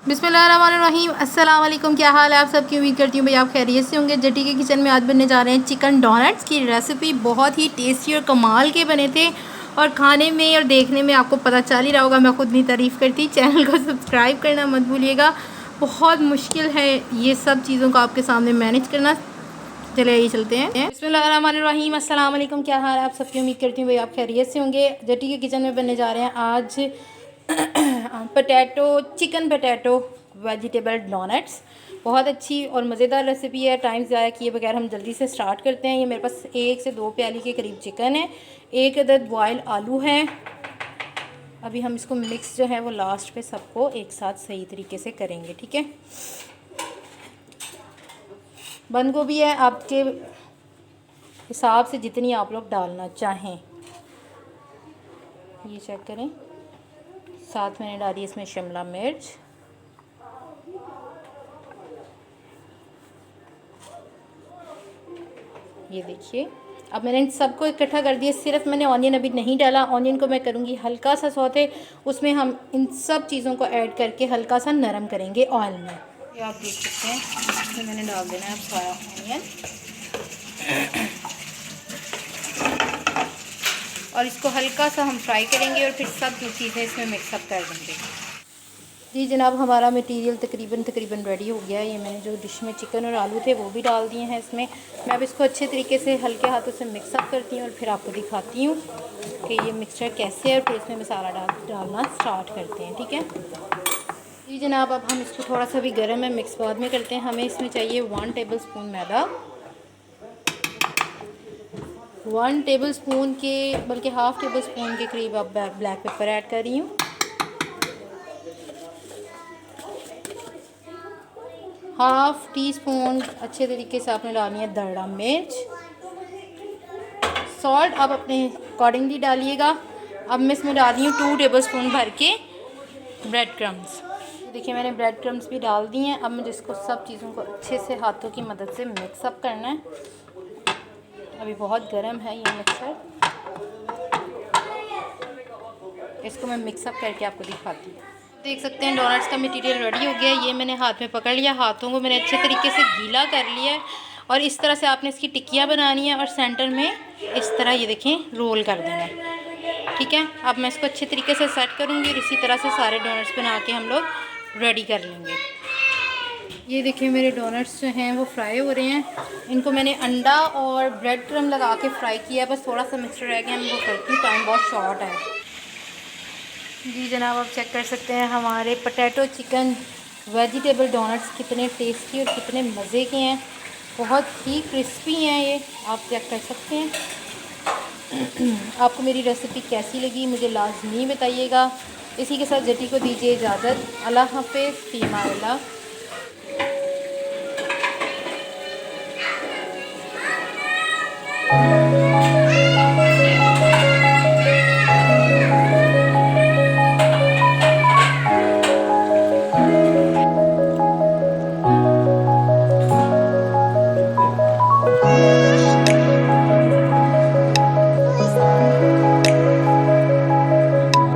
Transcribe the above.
बिस्मिल्लाहिर्रहमानिर्रहीम। अस्सलाम वालेकुम। क्या हाल है आप सबकी? उम्मीद करती हूँ भाई आप खैरियत से होंगे। जटी के किचन में आज बनने जा रहे हैं चिकन डोनट्स की रेसिपी। बहुत ही टेस्टी और कमाल के बने थे और खाने में और देखने में आपको पता चल ही रहा होगा, मैं खुद नहीं तारीफ़ करती। चैनल को सब्सक्राइब करना मत भूलिएगा। बहुत मुश्किल है ये सब चीज़ों को आपके सामने मैनेज करना। चले आइए चलते हैं। बिस्मिल्लाहिर्रहमानिर्रहीम। अस्सलाम वालेकुम। क्या हाल है आप सबकी? उम्मीद करती हूँ भाई आप खैरियत से होंगे। जटी के किचन में बनने जा रहे हैं आज चिकन पोटैटो वेजिटेबल डोनट्स। बहुत अच्छी और मज़ेदार रेसिपी है। टाइम ज़ाया किए बगैर हम जल्दी से स्टार्ट करते हैं। ये मेरे पास 1 से 2 प्याली के करीब चिकन है, 1 अदद बॉयल आलू है। अभी हम इसको मिक्स जो है वो लास्ट पे सबको एक साथ सही तरीके से करेंगे, ठीक है। बंद गोभी है आपके हिसाब से जितनी आप लोग डालना चाहें, ये चेक करें। साथ मैंने डाली इसमें शिमला मिर्च, ये देखिए। अब मैंने इन सबको इकट्ठा कर दिया। सिर्फ मैंने ऑनियन अभी नहीं डाला। ऑनियन को मैं करूँगी हल्का सा सौते, उसमें हम इन सब चीज़ों को ऐड करके हल्का सा नरम करेंगे ऑयल में। ये आप देख सकते हैं, इसमें मैंने डाल देना है सारा ऑनियन और इसको हल्का सा हम फ्राई करेंगे और फिर सब जो चीज़ें इसमें मिक्सअप कर देंगे। जी जनाब, हमारा मटेरियल तकरीबन रेडी हो गया है। ये मैंने जो डिश में चिकन और आलू थे वो भी डाल दिए हैं इसमें। मैं अब इसको अच्छे तरीके से हल्के हाथों से मिक्सअप करती हूँ और फिर आपको दिखाती हूँ कि ये मिक्सचर कैसे है और फिर इसमें मसाला डालना स्टार्ट करते हैं, ठीक है। जी जनाब, अब हम इसको थोड़ा सा भी गर्म है, मिक्स बाद में करते हैं। हमें इसमें चाहिए 1 टेबल स्पून मैदा, 1 टेबल स्पून के बल्कि हाफ़ टेबल स्पून के करीब अब ब्लैक पेपर ऐड कर रही हूँ, हाफ़ टी स्पून अच्छे तरीके से आपने डालनी है दरड़ा मिर्च। सॉल्ट आप अपने अकॉर्डिंगली डालिएगा। अब मैं इसमें डाल रही हूँ 2 टेबल स्पून भर के ब्रेड क्रम्स। देखिए मैंने ब्रेड क्रम्स भी डाल दिए हैं। अब मुझे इसको सब चीज़ों को अच्छे से हाथों की मदद से मिक्सअप करना है। अभी बहुत गर्म है ये मिक्सर, इसको मैं मिक्सअप करके आपको दिखाती हूँ। देख सकते हैं डोनट्स का मटेरियल रेडी हो गया है। ये मैंने हाथ में पकड़ लिया, हाथों को मैंने अच्छे तरीके से गीला कर लिया है और इस तरह से आपने इसकी टिक्कियाँ बनानी है और सेंटर में इस तरह ये देखें रोल कर देना है, ठीक है। अब मैं इसको अच्छे तरीके से सेट करूँगी और इसी तरह से सारे डोनट्स बना के हम लोग रेडी कर लेंगे। ये देखिए मेरे डोनट्स जो हैं वो फ्राई हो रहे हैं। इनको मैंने अंडा और ब्रेड क्रम लगा के फ्राई किया, बस थोड़ा सा मिक्सचर रह गया, मैं वो करती हूँ, टाइम बहुत शॉर्ट है। जी जनाब, आप चेक कर सकते हैं हमारे पोटैटो चिकन वेजिटेबल डोनट्स कितने टेस्टी और कितने मज़े के हैं। बहुत ही क्रिस्पी हैं ये, आप चेक कर सकते हैं। आपको मेरी रेसिपी कैसी लगी मुझे लाजमी बताइएगा। इसी के साथ जटी को दीजिए इजाज़त। अल्लाह हाफ़िज़, फ़ी अमान अल्लाह।